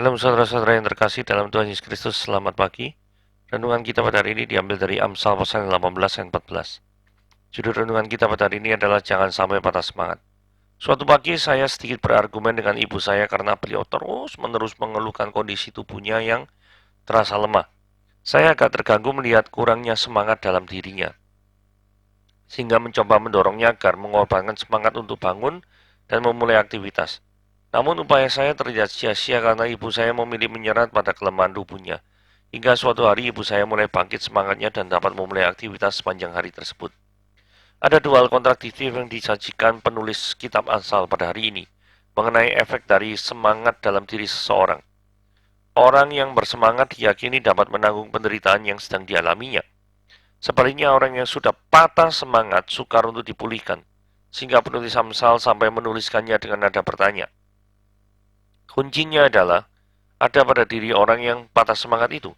Shalom saudara-saudara yang terkasih dalam Tuhan Yesus Kristus, selamat pagi. Renungan kita pada hari ini diambil dari Amsal pasal 18 ayat 14. Judul renungan kita pada hari ini adalah jangan sampai patah semangat. Suatu pagi saya sedikit berargumen dengan ibu saya karena beliau terus-menerus mengeluhkan kondisi tubuhnya yang terasa lemah. Saya agak terganggu melihat kurangnya semangat dalam dirinya, sehingga mencoba mendorongnya agar mengorbankan semangat untuk bangun dan memulai aktivitas. Namun upaya saya terlihat sia-sia karena ibu saya memilih menyerah pada kelemahan tubuhnya. Hingga suatu hari ibu saya mulai bangkit semangatnya dan dapat memulai aktivitas sepanjang hari tersebut. Ada dua hal kontradiktif yang disajikan penulis kitab Amsal pada hari ini mengenai efek dari semangat dalam diri seseorang. Orang yang bersemangat diyakini dapat menanggung penderitaan yang sedang dialaminya. Sebaliknya orang yang sudah patah semangat sukar untuk dipulihkan, sehingga penulis Amsal sampai menuliskannya dengan nada bertanya. Kuncinya adalah ada pada diri orang yang patah semangat itu.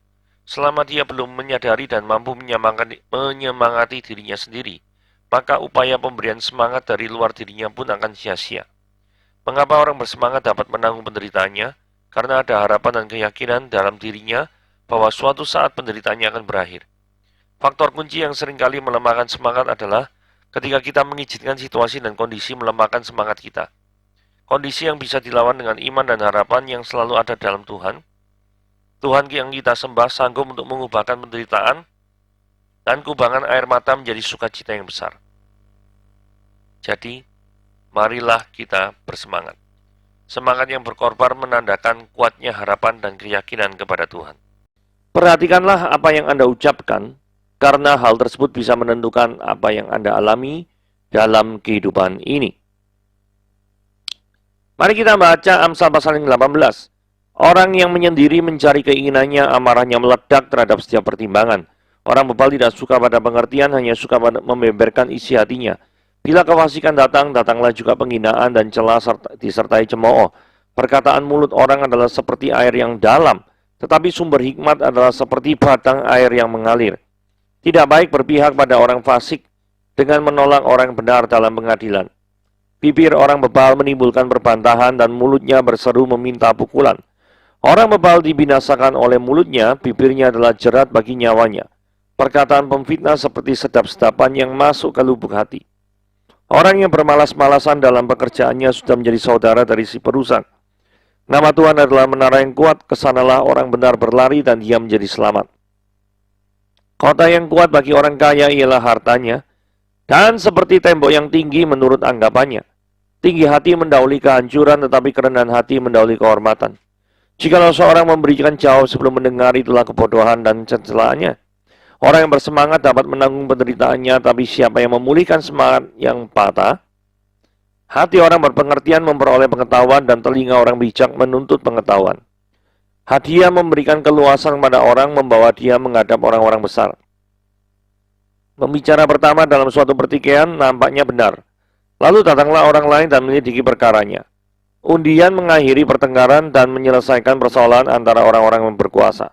Selama dia belum menyadari dan mampu menyemangati dirinya sendiri, maka upaya pemberian semangat dari luar dirinya pun akan sia-sia. Mengapa orang bersemangat dapat menanggung penderitaannya? Karena ada harapan dan keyakinan dalam dirinya bahwa suatu saat penderitaannya akan berakhir. Faktor kunci yang seringkali melemahkan semangat adalah ketika kita mengizinkan situasi dan kondisi melemahkan semangat kita. Kondisi yang bisa dilawan dengan iman dan harapan yang selalu ada dalam Tuhan. Tuhan yang kita sembah sanggup untuk mengubahkan penderitaan dan kubangan air mata menjadi sukacita yang besar. Jadi, marilah kita bersemangat. Semangat yang berkorban menandakan kuatnya harapan dan keyakinan kepada Tuhan. Perhatikanlah apa yang Anda ucapkan, karena hal tersebut bisa menentukan apa yang Anda alami dalam kehidupan ini. Mari kita baca Amsal pasal 18. Orang yang menyendiri mencari keinginannya, amarahnya meledak terhadap setiap pertimbangan. Orang bebal tidak suka pada pengertian, hanya suka pada membeberkan isi hatinya. Bila kefasikan datang, datanglah juga penghinaan dan celah disertai cemooh. Perkataan mulut orang adalah seperti air yang dalam, tetapi sumber hikmat adalah seperti batang air yang mengalir. Tidak baik berpihak pada orang fasik dengan menolak orang benar dalam pengadilan. Bibir orang bebal menimbulkan perbantahan dan mulutnya berseru meminta pukulan. Orang bebal dibinasakan oleh mulutnya, bibirnya adalah jerat bagi nyawanya. Perkataan pemfitnah seperti sedap-sedapan yang masuk ke lubuk hati. Orang yang bermalas-malasan dalam pekerjaannya sudah menjadi saudara dari si perusak. Nama Tuhan adalah menara yang kuat, kesanalah orang benar berlari dan dia menjadi selamat. Kota yang kuat bagi orang kaya ialah hartanya, dan seperti tembok yang tinggi menurut anggapannya. Tinggi hati mendahului kehancuran, tetapi kerendahan hati mendahului kehormatan. Jikalau seorang memberikan jawab sebelum mendengar, itulah kebodohan dan cencelaannya. Orang yang bersemangat dapat menanggung penderitaannya, tapi siapa yang memulihkan semangat yang patah? Hati orang berpengertian memperoleh pengetahuan, dan telinga orang bijak menuntut pengetahuan. Hadiah memberikan keluasan kepada orang, membawa dia menghadap orang-orang besar. Pembicara pertama dalam suatu pertikaian nampaknya benar. Lalu datanglah orang lain dan menyelidiki perkaranya. Undian mengakhiri pertengkaran dan menyelesaikan persoalan antara orang-orang yang berkuasa.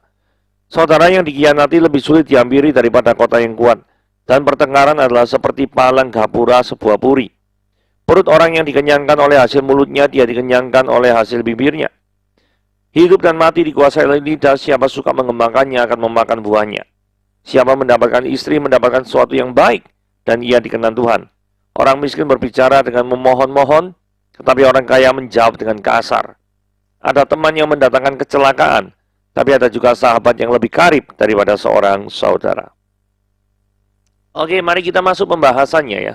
Saudara yang dikhianati lebih sulit dihampiri daripada kota yang kuat, dan pertengkaran adalah seperti palang gapura sebuah puri. Perut orang yang dikenyangkan oleh hasil mulutnya, dia dikenyangkan oleh hasil bibirnya. Hidup dan mati dikuasai oleh lidah, siapa suka mengembangkannya akan memakan buahnya. Siapa mendapatkan istri mendapatkan sesuatu yang baik, dan ia dikenan Tuhan. Orang miskin berbicara dengan memohon-mohon, tetapi orang kaya menjawab dengan kasar. Ada teman yang mendatangkan kecelakaan, tapi ada juga sahabat yang lebih karib daripada seorang saudara. Oke, mari kita masuk pembahasannya ya.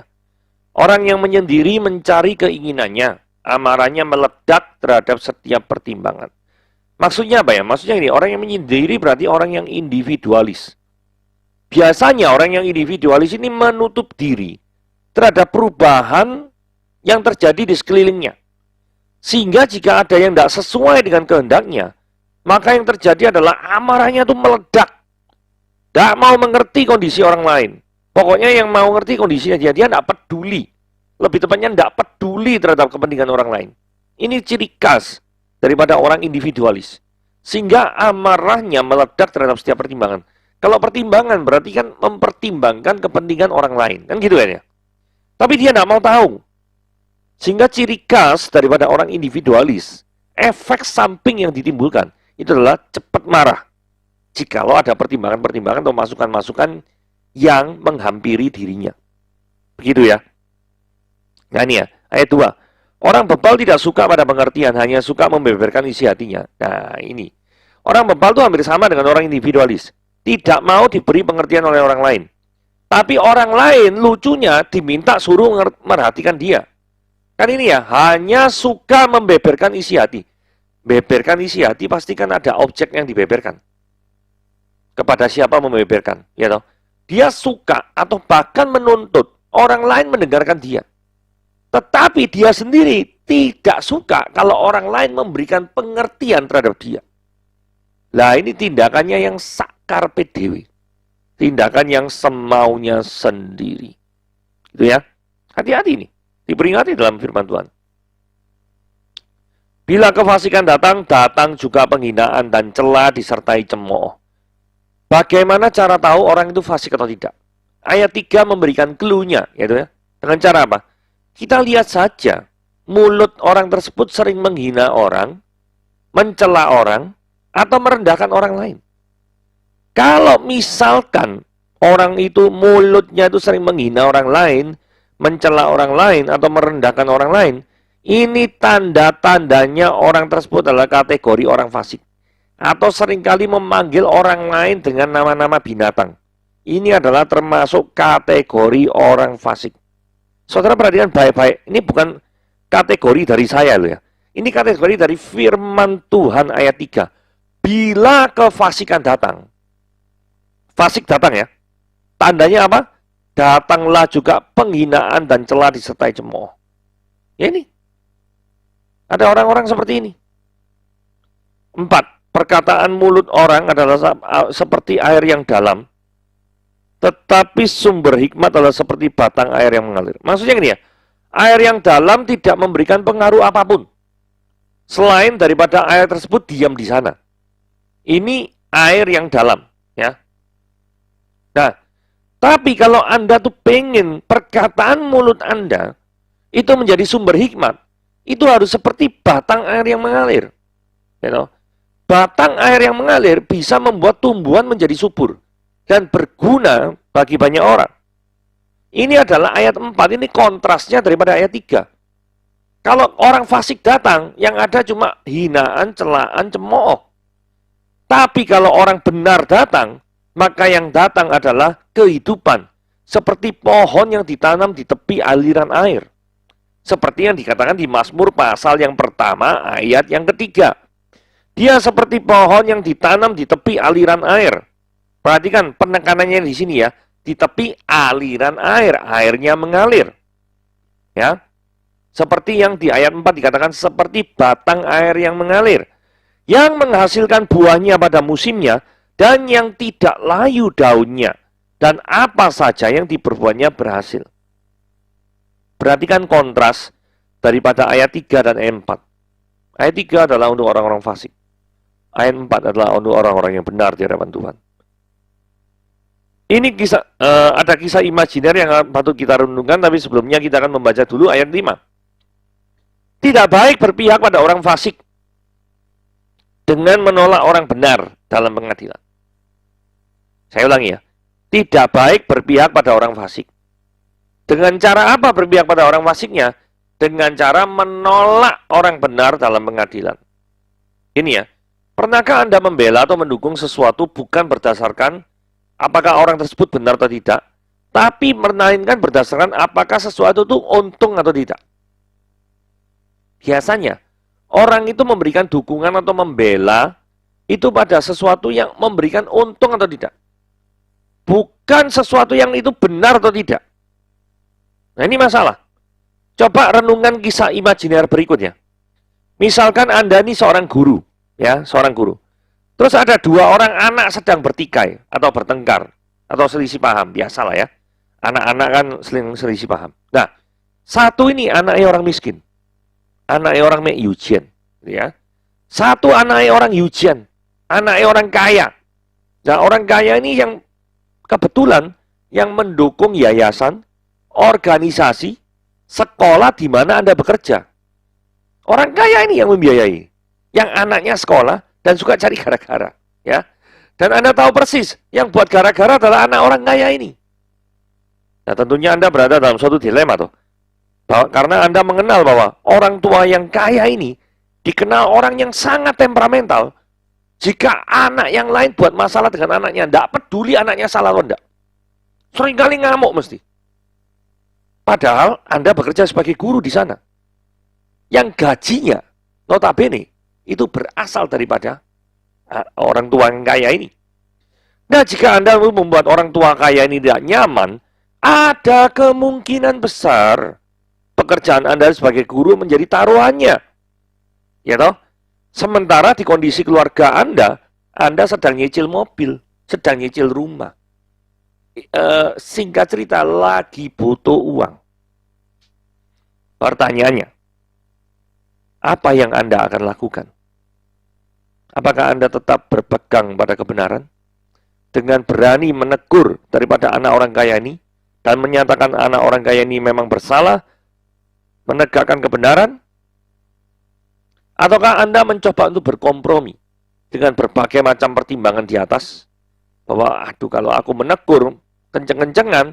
Orang yang menyendiri mencari keinginannya, amarahnya meledak terhadap setiap pertimbangan. Maksudnya apa ya? Maksudnya ini, orang yang menyendiri berarti orang yang individualis. Biasanya orang yang individualis ini menutup diri terhadap perubahan yang terjadi di sekelilingnya. Sehingga jika ada yang tidak sesuai dengan kehendaknya, maka yang terjadi adalah amarahnya itu meledak. Tidak mau mengerti kondisi orang lain. Pokoknya yang mau mengerti kondisinya dia tidak peduli. Lebih tepatnya tidak peduli terhadap kepentingan orang lain. Ini ciri khas daripada orang individualis. Sehingga amarahnya meledak terhadap setiap pertimbangan. Kalau pertimbangan berarti kan mempertimbangkan kepentingan orang lain. Kan gitu kan ya? Tapi dia tidak mau tahu. Sehingga ciri khas daripada orang individualis efek samping yang ditimbulkan itu adalah cepat marah. Jikalau ada pertimbangan-pertimbangan atau masukan-masukan yang menghampiri dirinya. Begitu ya. Nah ini ya, ayat 2. Orang bebal tidak suka pada pengertian, hanya suka membeberkan isi hatinya. Nah ini. Orang bebal itu hampir sama dengan orang individualis. Tidak mau diberi pengertian oleh orang lain. Tapi orang lain lucunya diminta suruh merhatikan dia. Kan ini ya, hanya suka membeberkan isi hati. Beberkan isi hati pastikan ada objek yang dibeberkan. Kepada siapa membeberkan, ya toh? Dia suka atau bahkan menuntut orang lain mendengarkan dia. Tetapi dia sendiri tidak suka kalau orang lain memberikan pengertian terhadap dia. Lah ini tindakannya yang sakar PDW. Tindakan yang semaunya sendiri. Itu ya. Hati-hati nih. Diperingati dalam firman Tuhan. Bila kefasikan datang, datang juga penghinaan dan cela disertai cemooh. Bagaimana cara tahu orang itu fasik atau tidak? Ayat 3 memberikan clue-nya, yaitu ya. Dengan cara apa? Kita lihat saja, mulut orang tersebut sering menghina orang, mencela orang, atau merendahkan orang lain. Kalau misalkan orang itu mulutnya itu sering menghina orang lain, mencela orang lain, atau merendahkan orang lain, ini tanda-tandanya orang tersebut adalah kategori orang fasik. Atau seringkali memanggil orang lain dengan nama-nama binatang. Ini adalah termasuk kategori orang fasik. Saudara perhatikan baik-baik. Ini bukan kategori dari saya loh ya. Ini kategori dari firman Tuhan ayat 3. Bila kefasikan datang. Fasik datang ya. Tandanya apa? Datanglah juga penghinaan dan cela disertai cemooh. Ya ini. Ada orang-orang seperti ini. 4. Perkataan mulut orang adalah seperti air yang dalam, tetapi sumber hikmat adalah seperti batang air yang mengalir. Maksudnya gini ya, air yang dalam tidak memberikan pengaruh apapun, selain daripada air tersebut diam di sana. Ini air yang dalam, ya. Nah, tapi kalau Anda tuh pengen perkataan mulut Anda itu menjadi sumber hikmat, itu harus seperti batang air yang mengalir, you know? Batang air yang mengalir bisa membuat tumbuhan menjadi subur dan berguna bagi banyak orang. Ini adalah ayat 4, ini kontrasnya daripada ayat 3. Kalau orang fasik datang, yang ada cuma hinaan, celaan, cemooh. Tapi kalau orang benar datang, maka yang datang adalah kehidupan. Seperti pohon yang ditanam di tepi aliran air. Seperti yang dikatakan di Mazmur pasal yang pertama, ayat yang ketiga. Dia seperti pohon yang ditanam di tepi aliran air. Perhatikan penekanannya di sini ya. Di tepi aliran air. Airnya mengalir. Ya. Seperti yang di ayat 4 dikatakan seperti batang air yang mengalir. Yang menghasilkan buahnya pada musimnya. Dan yang tidak layu daunnya. Dan apa saja yang diperbuatnya berhasil. Perhatikan kontras daripada ayat 3 dan ayat 4. Ayat 3 adalah untuk orang-orang fasik. Ayat 4 adalah untuk orang-orang yang benar di hadapan Tuhan. Ini kisah, ada kisah imajiner yang patut kita renungkan, tapi sebelumnya kita akan membaca dulu ayat 5. Tidak baik berpihak pada orang fasik dengan menolak orang benar dalam pengadilan. Saya ulangi ya. Tidak baik berpihak pada orang fasik. Dengan cara apa berpihak pada orang fasiknya? Dengan cara menolak orang benar dalam pengadilan. Ini ya. Pernahkah Anda membela atau mendukung sesuatu bukan berdasarkan apakah orang tersebut benar atau tidak, tapi melainkan berdasarkan apakah sesuatu itu untung atau tidak? Biasanya, orang itu memberikan dukungan atau membela itu pada sesuatu yang memberikan untung atau tidak. Bukan sesuatu yang itu benar atau tidak. Nah ini masalah. Coba renungan kisah imajiner berikutnya. Misalkan Anda ini seorang guru. Ya, seorang guru. Terus ada dua orang anak sedang bertikai atau bertengkar atau selisih paham, biasalah ya. Anak-anak kan selisih paham. Nah, satu ini anaknya orang miskin. Anaknya orang Yujian, ya. Satu anaknya orang Yujian, anaknya orang kaya. Nah, orang kaya ini yang kebetulan yang mendukung yayasan, organisasi, sekolah di mana Anda bekerja. Orang kaya ini yang membiayai. yang anaknya sekolah dan suka cari gara-gara, ya. Dan Anda tahu persis, yang buat gara-gara adalah anak orang kaya ini. Nah, tentunya Anda berada dalam suatu dilema tuh. Karena Anda mengenal bahwa orang tua yang kaya ini dikenal orang yang sangat temperamental. Jika anak yang lain buat masalah dengan anaknya, tidak peduli anaknya salah atau tidak. Seringkali ngamuk mesti. Padahal Anda bekerja sebagai guru di sana. Yang gajinya, notabene, itu berasal daripada orang tua yang kaya ini. Nah, jika Anda membuat orang tua kaya ini tidak nyaman, ada kemungkinan besar pekerjaan Anda sebagai guru menjadi taruhannya. Ya toh? Sementara di kondisi keluarga Anda sedang nyicil mobil, sedang nyicil rumah. Singkat cerita, lagi butuh uang. Pertanyaannya, apa yang Anda akan lakukan? Apakah Anda tetap berpegang pada kebenaran? Dengan berani menegur daripada anak orang kaya ini, dan menyatakan anak orang kaya ini memang bersalah, menegakkan kebenaran? Ataukah Anda mencoba untuk berkompromi dengan berbagai macam pertimbangan di atas? Bahwa, aduh, kalau aku menegur kenceng-kencengan,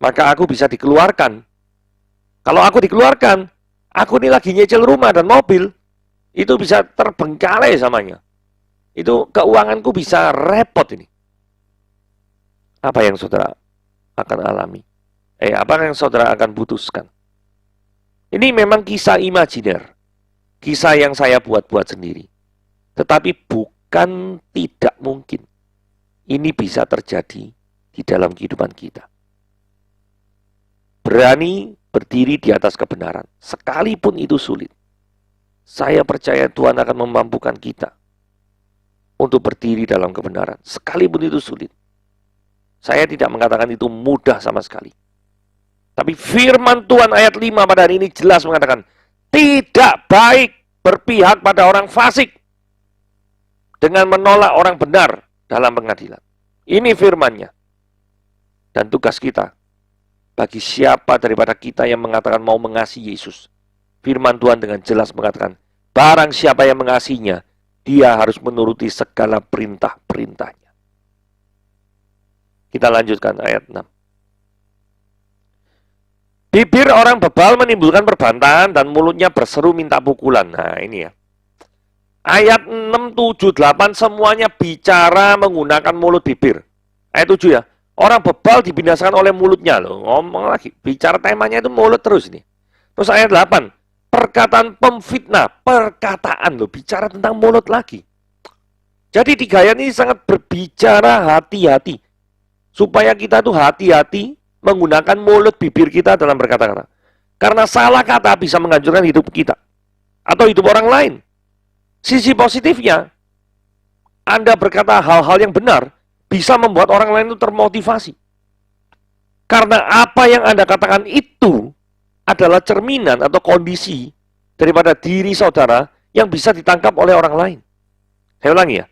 maka aku bisa dikeluarkan. Kalau aku dikeluarkan, aku ini lagi nyicil rumah dan mobil, itu bisa terbengkalai samanya. Itu keuanganku bisa repot ini. Apa yang saudara akan alami? Apa yang saudara akan putuskan? Ini memang kisah imajiner. Kisah yang saya buat-buat sendiri. Tetapi bukan tidak mungkin. Ini bisa terjadi di dalam kehidupan kita. Berani berdiri di atas kebenaran. Sekalipun itu sulit. Saya percaya Tuhan akan memampukan kita untuk berdiri dalam kebenaran. Sekalipun itu sulit. Saya tidak mengatakan itu mudah sama sekali. Tapi firman Tuhan ayat 5 pada hari ini jelas mengatakan, tidak baik berpihak pada orang fasik dengan menolak orang benar dalam pengadilan. Ini firman-Nya. Dan tugas kita, bagi siapa daripada kita yang mengatakan mau mengasihi Yesus, firman Tuhan dengan jelas mengatakan, barang siapa yang mengasihinya, dia harus menuruti segala perintah-perintahnya. Kita lanjutkan ayat 6. Bibir orang bebal menimbulkan perbantahan dan mulutnya berseru minta pukulan. Nah, ini ya. Ayat 6, 7, 8 semuanya bicara menggunakan mulut bibir. Ayat 7 ya. Orang bebal dibinasakan oleh mulutnya loh. Ngomong lagi. Bicara temanya itu mulut terus ini. Terus ayat 8. Perkataan pemfitnah. Perkataan loh. Bicara tentang mulut lagi. Jadi 3 ayat ini sangat berbicara hati-hati. Supaya kita tuh hati-hati menggunakan mulut bibir kita dalam berkata-kata. Karena salah kata bisa menghancurkan hidup kita. Atau hidup orang lain. Sisi positifnya, Anda berkata hal-hal yang benar, bisa membuat orang lain itu termotivasi. Karena apa yang Anda katakan itu adalah cerminan atau kondisi daripada diri saudara yang bisa ditangkap oleh orang lain. Saya ulangi ya.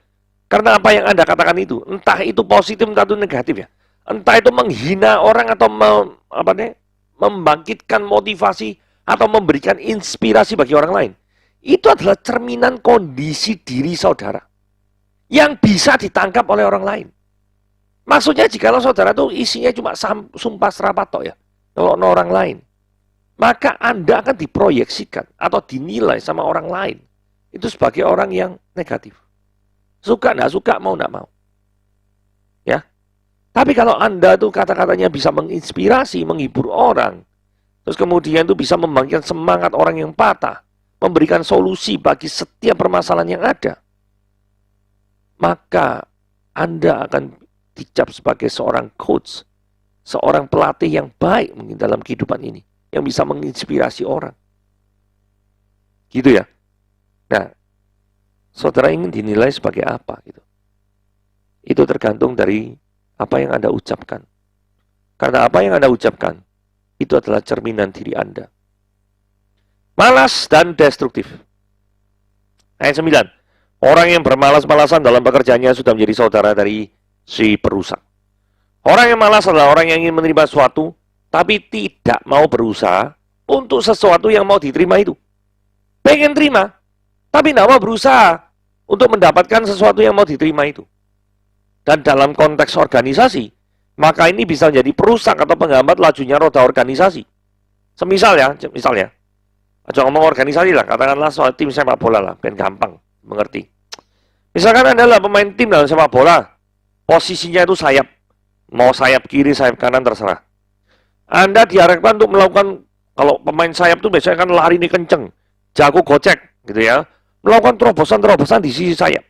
Karena apa yang Anda katakan itu, entah itu positif, entah itu negatif ya. Entah itu menghina orang atau membangkitkan motivasi atau memberikan inspirasi bagi orang lain. Itu adalah cerminan kondisi diri saudara yang bisa ditangkap oleh orang lain. Maksudnya jikalau saudara itu isinya cuma sumpah serapato ya, kalau orang lain, maka Anda akan diproyeksikan atau dinilai sama orang lain itu sebagai orang yang negatif. Suka nggak suka, mau nggak mau. Ya. Tapi kalau Anda tuh kata-katanya bisa menginspirasi, menghibur orang, terus kemudian itu bisa membangkitkan semangat orang yang patah, memberikan solusi bagi setiap permasalahan yang ada, maka Anda akan dicap sebagai seorang coach, seorang pelatih yang baik mungkin dalam kehidupan ini, yang bisa menginspirasi orang. Gitu ya. Nah, saudara ingin dinilai sebagai apa gitu. Itu tergantung dari apa yang Anda ucapkan. Karena apa yang Anda ucapkan, itu adalah cerminan diri Anda. Malas dan destruktif. Ayat 9. Orang yang bermalas-malasan dalam pekerjaannya sudah menjadi saudara dari si perusak. Orang yang malas adalah orang yang ingin menerima sesuatu, tapi tidak mau berusaha untuk sesuatu yang mau diterima itu. Pengen terima, tapi tidak mau berusaha untuk mendapatkan sesuatu yang mau diterima itu. Dan dalam konteks organisasi, maka ini bisa menjadi perusak atau penghambat lajunya roda organisasi. Semisal ya, aja ngomong organisasi lah, katakanlah soal tim sepak bola lah, biar gampang mengerti. Misalkan Anda adalah pemain tim dalam sepak bola, posisinya itu sayap, mau sayap kiri, sayap kanan, terserah. Anda diharapkan untuk melakukan, kalau pemain sayap itu biasanya kan lari ini kenceng, jago gocek, gitu ya, melakukan terobosan-terobosan di sisi sayap.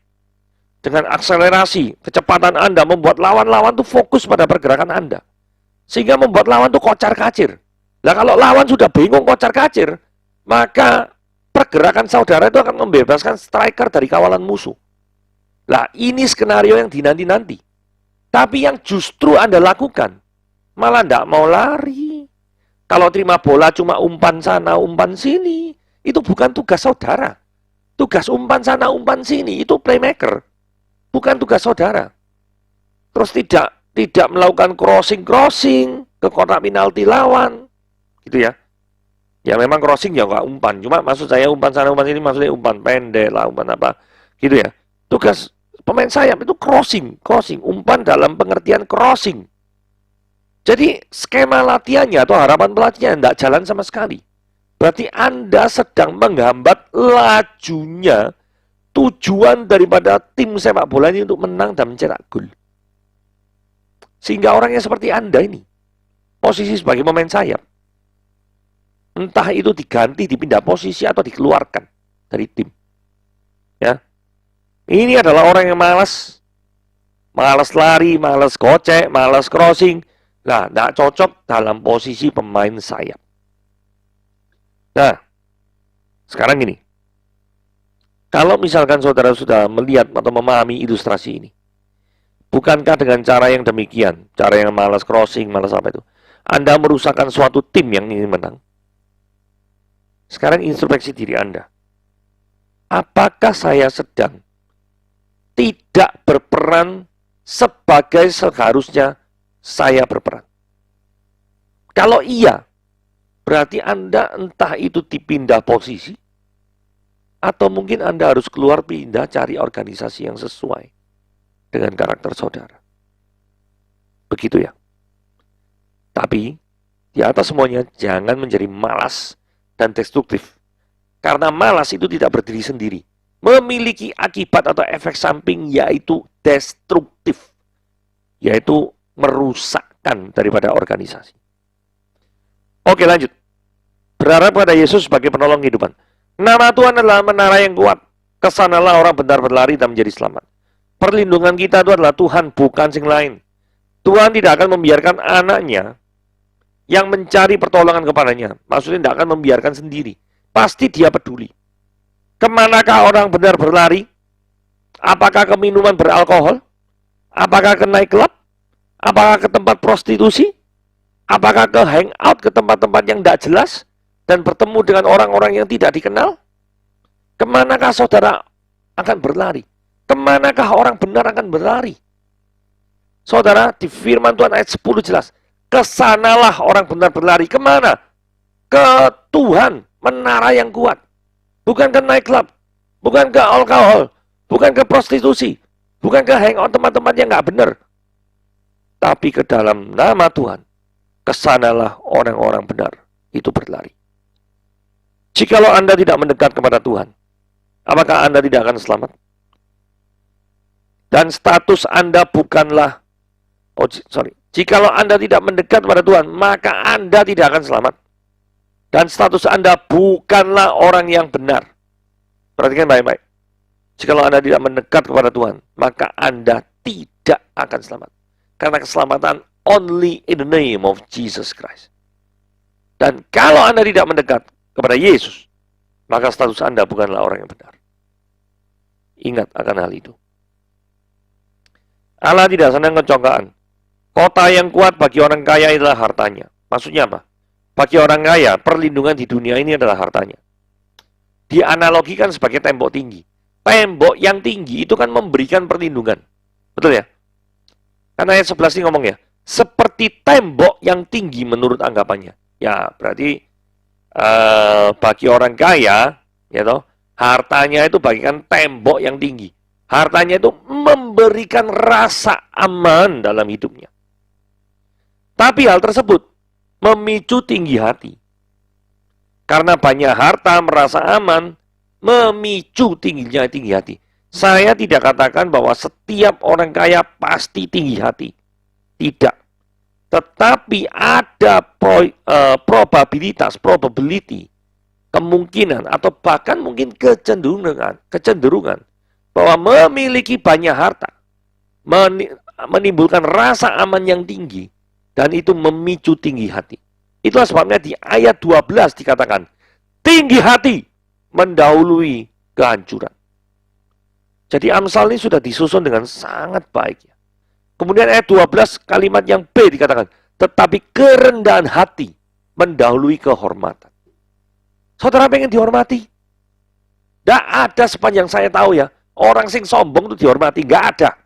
Dengan akselerasi, kecepatan Anda membuat lawan-lawan itu fokus pada pergerakan Anda. Sehingga membuat lawan itu kocar-kacir. Nah kalau lawan sudah bingung kocar-kacir, maka pergerakan saudara itu akan membebaskan striker dari kawalan musuh. Nah ini skenario yang dinanti-nanti. Tapi yang justru Anda lakukan, malah tidak mau lari. Kalau terima bola cuma umpan sana, umpan sini, itu bukan tugas saudara. Tugas umpan sana, umpan sini, itu playmaker. Bukan tugas saudara. Terus tidak melakukan crossing ke kotak penalti lawan. Gitu ya. Ya memang crossing ya nggak umpan. Cuma maksud saya umpan sana, umpan sini, maksudnya umpan pendek lah, umpan apa. Gitu ya. Tugas pemain sayap itu crossing. Umpan dalam pengertian crossing. Jadi skema latihannya atau harapan pelatihnya tidak jalan sama sekali. Berarti Anda sedang menghambat lajunya tujuan daripada tim sepak bola ini untuk menang dan mencetak gol. Sehingga orangnya seperti Anda ini, posisi sebagai pemain sayap, entah itu diganti, dipindah posisi, atau dikeluarkan dari tim. Ya, ini adalah orang yang malas lari, malas gocek, malas crossing. Nah, tidak cocok dalam posisi pemain sayap. Nah, sekarang gini. Kalau misalkan saudara sudah melihat atau memahami ilustrasi ini, bukankah dengan cara yang demikian, cara yang malas crossing, malas apa itu, Anda merusakkan suatu tim yang ingin menang? Sekarang introspeksi diri Anda. Apakah saya sedang tidak berperan sebagai seharusnya saya berperan? Kalau iya, berarti Anda entah itu dipindah posisi, atau mungkin Anda harus keluar pindah cari organisasi yang sesuai dengan karakter saudara. Begitu ya. Tapi, di atas semuanya, jangan menjadi malas dan destruktif. Karena malas itu tidak berdiri sendiri. Memiliki akibat atau efek samping yaitu destruktif. Yaitu merusakkan daripada organisasi. Oke lanjut. Berharap pada Yesus sebagai penolong kehidupan. Nama Tuhan adalah menara yang kuat. Kesanalah orang benar berlari dan menjadi selamat. Perlindungan kita itu adalah Tuhan, bukan sing lain. Tuhan tidak akan membiarkan anaknya yang mencari pertolongan kepadanya. Maksudnya tidak akan membiarkan sendiri. Pasti dia peduli. Kemanakah orang benar berlari? Apakah ke minuman beralkohol? Apakah ke nightclub? Apakah ke tempat prostitusi? Apakah ke hangout, ke tempat-tempat yang tidak jelas? Dan bertemu dengan orang-orang yang tidak dikenal? Kemanakah saudara akan berlari? Kemanakah orang benar akan berlari? Saudara, di firman Tuhan ayat 10 jelas. Kesanalah orang benar berlari. Kemana? Ke Tuhan, menara yang kuat. Bukan ke nightclub. Bukan ke alkohol. Bukan ke prostitusi. Bukan ke hangout tempat-tempat yang nggak benar. Tapi ke dalam nama Tuhan. Kesanalah orang-orang benar itu berlari. Jikalau Anda tidak mendekat kepada Tuhan, apakah Anda tidak akan selamat? Dan status Anda bukanlah, jikalau Anda tidak mendekat kepada Tuhan, maka Anda tidak akan selamat. Dan status Anda bukanlah orang yang benar. Perhatikan baik-baik. Jikalau Anda tidak mendekat kepada Tuhan, maka Anda tidak akan selamat. Karena keselamatan only in the name of Jesus Christ. Dan kalau Anda tidak mendekat kepada Yesus, maka status Anda bukanlah orang yang benar. Ingat akan hal itu. Allah tidak senang kecongkaan. Kota yang kuat bagi orang kaya adalah hartanya. Maksudnya apa? Bagi orang kaya, perlindungan di dunia ini adalah hartanya. Dianalogikan sebagai tembok tinggi. Tembok yang tinggi itu kan memberikan perlindungan. Betul ya? Karena ayat 11 ini ngomong ya, seperti tembok yang tinggi menurut anggapannya. Ya, berarti bagi orang kaya, ya toh, Hartanya itu bagaikan tembok yang tinggi. Hartanya itu memberikan rasa aman dalam hidupnya. Tapi hal tersebut memicu tinggi hati. Karena banyak harta merasa aman, memicu tinggi hati. Saya tidak katakan bahwa setiap orang kaya pasti tinggi hati. Tidak. Tetapi ada probability, kemungkinan, atau bahkan mungkin kecenderungan bahwa memiliki banyak harta menimbulkan rasa aman yang tinggi, dan itu memicu tinggi hati. Itulah sebabnya di ayat 12 dikatakan, tinggi hati mendahului kehancuran. Jadi Amsal ini sudah disusun dengan sangat baik. Kemudian ayat 12 kalimat yang B dikatakan, tetapi kerendahan hati mendahului kehormatan. Saudara pengen dihormati? Tidak ada sepanjang saya tahu ya, orang sing sombong itu dihormati, nggak ada.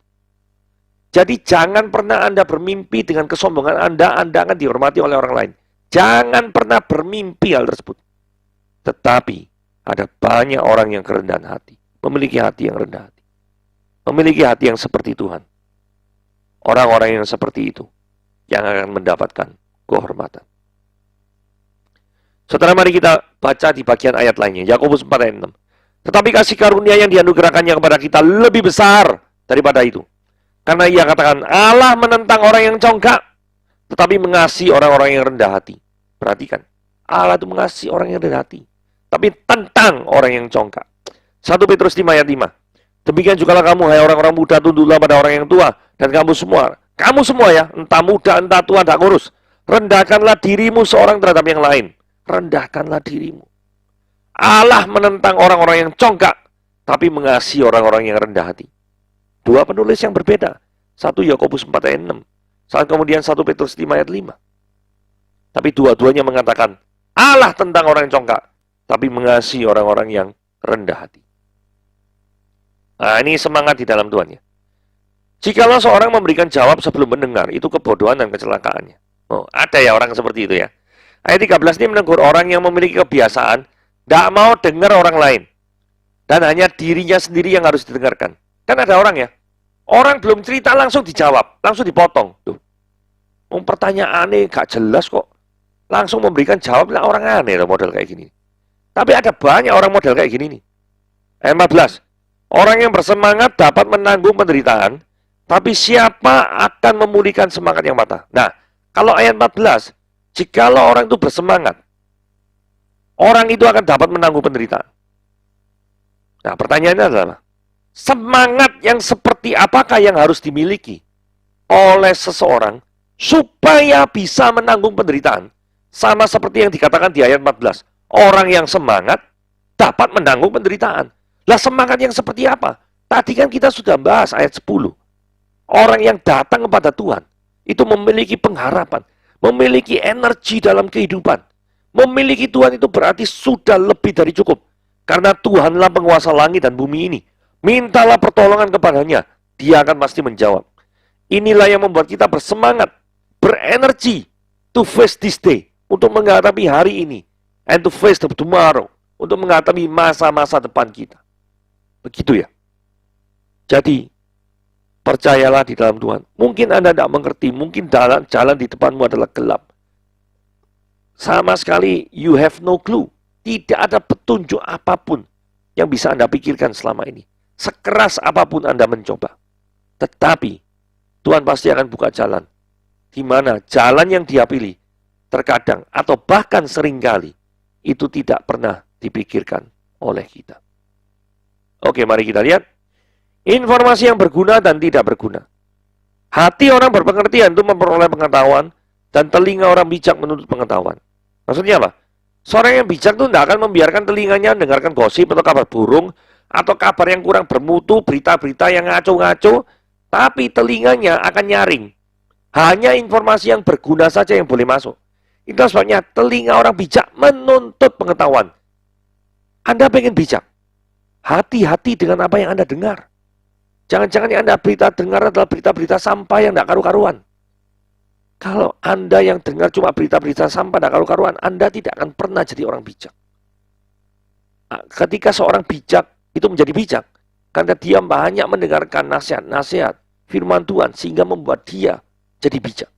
Jadi jangan pernah Anda bermimpi dengan kesombongan Anda akan dihormati oleh orang lain. Jangan pernah bermimpi hal tersebut. Tetapi ada banyak orang yang kerendahan hati, memiliki hati yang rendah hati, memiliki hati yang seperti Tuhan. Orang-orang yang seperti itu yang akan mendapatkan kehormatan. Saudara, mari kita baca di bagian ayat lainnya, Yakobus 4 ayat 6. Tetapi kasih karunia yang dianugerahkannya kepada kita lebih besar daripada itu. Karena ia katakan, Allah menentang orang yang congkak, tetapi mengasihi orang-orang yang rendah hati. Perhatikan, Allah itu mengasihi orang yang rendah hati, tapi tentang orang yang congkak. 1 Petrus 5 ayat 5. Demikian jugalah kamu, hai orang-orang muda, tunduklah pada orang yang tua, dan kamu semua ya, entah muda, entah tua, tak ngurus. Rendahkanlah dirimu seorang terhadap yang lain. Rendahkanlah dirimu. Allah menentang orang-orang yang congkak, tapi mengasihi orang-orang yang rendah hati. Dua penulis yang berbeda. 1 Yakobus 4 ayat 6. Saat kemudian 1 Petrus 5 ayat 5. Tapi dua-duanya mengatakan, Allah tentang orang yang congkak, tapi mengasihi orang-orang yang rendah hati. Nah, ini semangat di dalam Tuhan ya. Jikalau seorang memberikan jawab sebelum mendengar, itu kebodohan dan kecelakaannya. Oh, ada ya orang seperti itu ya. Ayat 13 ini menegur orang yang memiliki kebiasaan tidak mau dengar orang lain. Dan hanya dirinya sendiri yang harus didengarkan. Kan ada orang ya, orang belum cerita langsung dijawab, langsung dipotong. Tuh. Pertanyaannya gak jelas kok. Langsung memberikan jawab, lah orang aneh loh model kayak gini. Tapi ada banyak orang model kayak gini nih. Ayat 14. Orang yang bersemangat dapat menanggung penderitaan, tapi siapa akan memulihkan semangat yang patah? Nah, kalau ayat 14, jikalau orang itu bersemangat, orang itu akan dapat menanggung penderitaan. Nah, pertanyaannya adalah, semangat yang seperti apakah yang harus dimiliki oleh seseorang supaya bisa menanggung penderitaan? Sama seperti yang dikatakan di ayat 14. Orang yang semangat dapat menanggung penderitaan. Lah semangat yang seperti apa? Tadi kan kita sudah bahas ayat 10. Orang yang datang kepada Tuhan itu memiliki pengharapan, memiliki energi dalam kehidupan. Memiliki Tuhan itu berarti sudah lebih dari cukup. Karena Tuhanlah penguasa langit dan bumi ini. Mintalah pertolongan kepadanya, dia akan pasti menjawab. Inilah yang membuat kita bersemangat, berenergi to face this day, untuk menghadapi hari ini, and to face the tomorrow, untuk menghadapi masa-masa depan kita. Begitu ya. Jadi, percayalah di dalam Tuhan. Mungkin Anda tidak mengerti, mungkin jalan di depanmu adalah gelap. Sama sekali, you have no clue. Tidak ada petunjuk apapun yang bisa Anda pikirkan selama ini. Sekeras apapun Anda mencoba. Tetapi, Tuhan pasti akan buka jalan. Di mana jalan yang Dia pilih, terkadang atau bahkan seringkali, itu tidak pernah dipikirkan oleh kita. Oke, mari kita lihat. Informasi yang berguna dan tidak berguna. Hati orang berpengertian itu memperoleh pengetahuan, dan telinga orang bijak menuntut pengetahuan. Maksudnya apa? Seorang yang bijak itu tidak akan membiarkan telinganya mendengarkan gosip atau kabar burung, atau kabar yang kurang bermutu, berita-berita yang ngaco-ngaco, tapi telinganya akan nyaring. Hanya informasi yang berguna saja yang boleh masuk. Itu sebabnya telinga orang bijak menuntut pengetahuan. Anda pengen bijak? Hati-hati dengan apa yang Anda dengar. Jangan-jangan yang Anda dengar adalah berita-berita sampah yang tidak karu-karuan. Kalau Anda yang dengar cuma berita-berita sampah tidak karu-karuan, Anda tidak akan pernah jadi orang bijak. ketika seorang bijak itu menjadi bijak, karena dia banyak mendengarkan nasihat-nasihat firman Tuhan, sehingga membuat dia jadi bijak.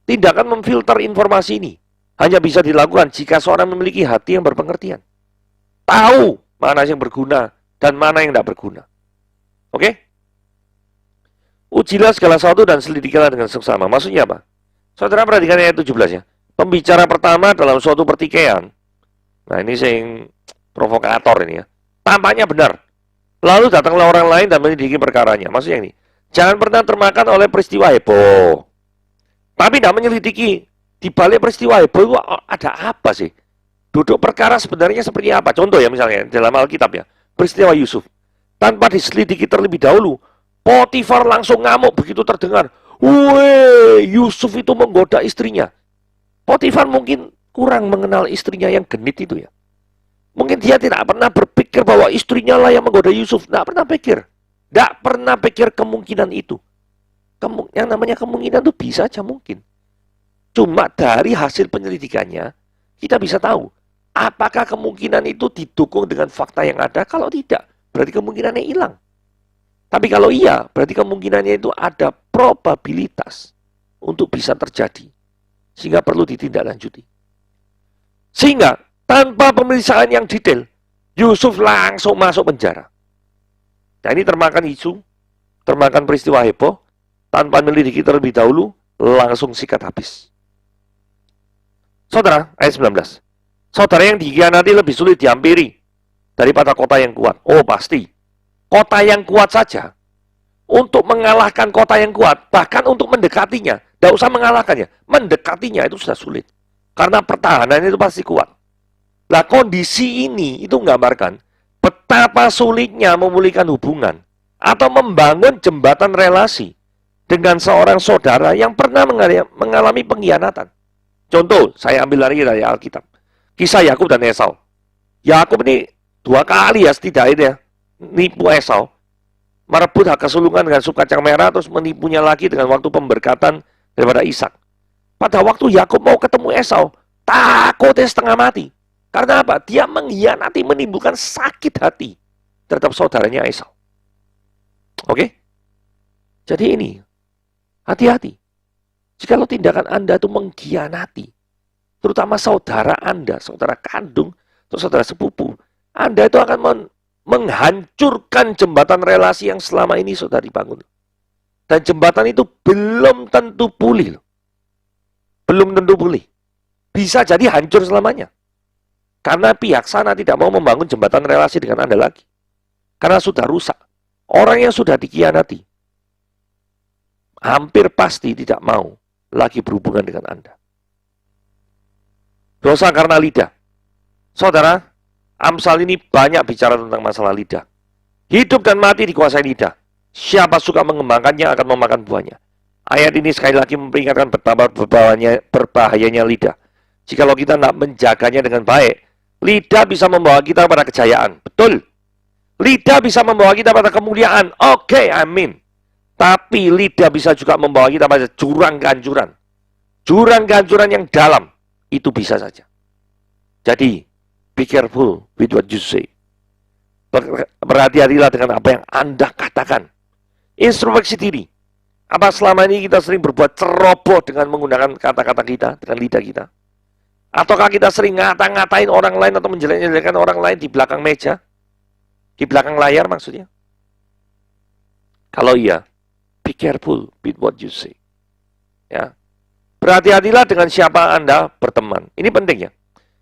Tindakan memfilter informasi ini hanya bisa dilakukan jika seorang memiliki hati yang berpengertian. Tahu mana yang berguna dan mana yang tidak berguna. Oke? Ujilah segala sesuatu dan selidikilah dengan seksama. Maksudnya apa? Saudara perhatikan ayat 17 ya. Pembicara pertama dalam suatu pertikaian. Nah ini yang provokator ini ya. Tampaknya benar. Lalu datanglah orang lain dan menyelidiki perkaranya. Maksudnya ini. Jangan pernah termakan oleh peristiwa heboh. Tapi tidak menyelidiki. Di balik peristiwa heboh itu ada apa sih? Duduk perkara sebenarnya seperti apa? Contoh ya misalnya dalam Alkitab ya. Peristiwa Yusuf. Tanpa diselidiki terlebih dahulu. Potifar langsung ngamuk begitu terdengar. Weh, Yusuf itu menggoda istrinya. Potifar mungkin kurang mengenal istrinya yang genit itu ya. Mungkin dia tidak pernah berpikir bahwa istrinya lah yang menggoda Yusuf. Tidak pernah pikir. Tidak pernah pikir kemungkinan itu. Yang namanya kemungkinan itu bisa aja mungkin. Cuma dari hasil penyelidikannya, kita bisa tahu. Apakah kemungkinan itu didukung dengan fakta yang ada? Kalau tidak, berarti kemungkinannya hilang. Tapi kalau iya, berarti kemungkinannya itu ada probabilitas untuk bisa terjadi. Sehingga perlu ditindaklanjuti. Sehingga tanpa pemeriksaan yang detail, Yusuf langsung masuk penjara. Nah ini termakan isu, termakan peristiwa heboh, tanpa menyelidiki terlebih dahulu, langsung sikat habis. Saudara, ayat 19. Saudara yang dikhianati lebih sulit dihampiri daripada kota yang kuat. Oh pasti. Kota yang kuat saja, untuk mengalahkan kota yang kuat, bahkan untuk mendekatinya, tidak usah mengalahkannya, mendekatinya itu sudah sulit. Karena pertahanan itu pasti kuat. Nah kondisi ini itu menggambarkan betapa sulitnya memulihkan hubungan atau membangun jembatan relasi dengan seorang saudara yang pernah mengalami pengkhianatan. Contoh, saya ambil lagi dari Alkitab. Kisah Yakub dan Esau. Yakub ini 2 kali ya setidaknya nipu Esau. Merebut hak kesulungan dengan sup kacang merah, terus menipunya lagi dengan waktu pemberkatan daripada Ishak. Pada waktu Yakub mau ketemu Esau, takutnya setengah mati. Karena apa? Dia mengkhianati, menimbulkan sakit hati terhadap saudaranya Esau. Oke? Jadi ini, hati-hati. Jikalau tindakan Anda itu mengkhianati, terutama saudara Anda, saudara kandung, atau saudara sepupu, Anda itu akan menghancurkan jembatan relasi yang selama ini sudah dibangun. Dan jembatan itu belum tentu pulih. Belum tentu pulih. Bisa jadi hancur selamanya. Karena pihak sana tidak mau membangun jembatan relasi dengan Anda lagi. Karena sudah rusak. Orang yang sudah dikhianati, hampir pasti tidak mau lagi berhubungan dengan Anda. Dosa karena lidah. Saudara, Amsal ini banyak bicara tentang masalah lidah. Hidup dan mati dikuasai lidah. Siapa suka mengembangkannya akan memakan buahnya. Ayat ini sekali lagi memperingatkan betapa berbahayanya lidah. Jikalau kita tidak menjaganya dengan baik, lidah bisa membawa kita pada kejayaan. Betul. Lidah bisa membawa kita pada kemuliaan. Oke, amin. Tapi lidah bisa juga membawa kita pada jurang kehancuran. Jurang kehancuran yang dalam. Itu bisa saja. Jadi, be careful with what you say. Berhati-hatilah dengan apa yang Anda katakan. Introspeksi diri. Apa selama ini kita sering berbuat ceroboh dengan menggunakan kata-kata kita, dengan lidah kita? Ataukah kita sering ngata-ngatain orang lain atau menjelek-jelekan orang lain di belakang meja? Di belakang layar maksudnya? Kalau iya, be careful with what you say. Ya. Berhati-hatilah dengan siapa Anda berteman. Ini penting ya.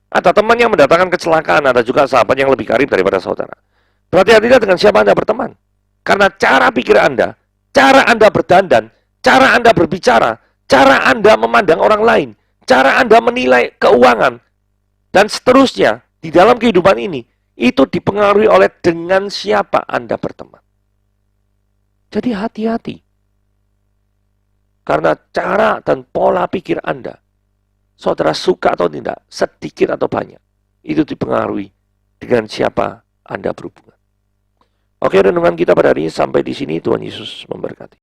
Ada teman yang mendatangkan kecelakaan, ada juga sahabat yang lebih karib daripada saudara. Berhati-hatilah dengan siapa Anda berteman. Karena cara pikir Anda, cara Anda berdandan, cara Anda berbicara, cara Anda memandang orang lain, cara Anda menilai keuangan, dan seterusnya di dalam kehidupan ini, itu dipengaruhi oleh dengan siapa Anda berteman. Jadi hati-hati. Karena cara dan pola pikir Anda, saudara suka atau tidak, sedikit atau banyak, itu dipengaruhi dengan siapa Anda berhubungan. Oke, renungan kita pada hari ini sampai di sini. Tuhan Yesus memberkati.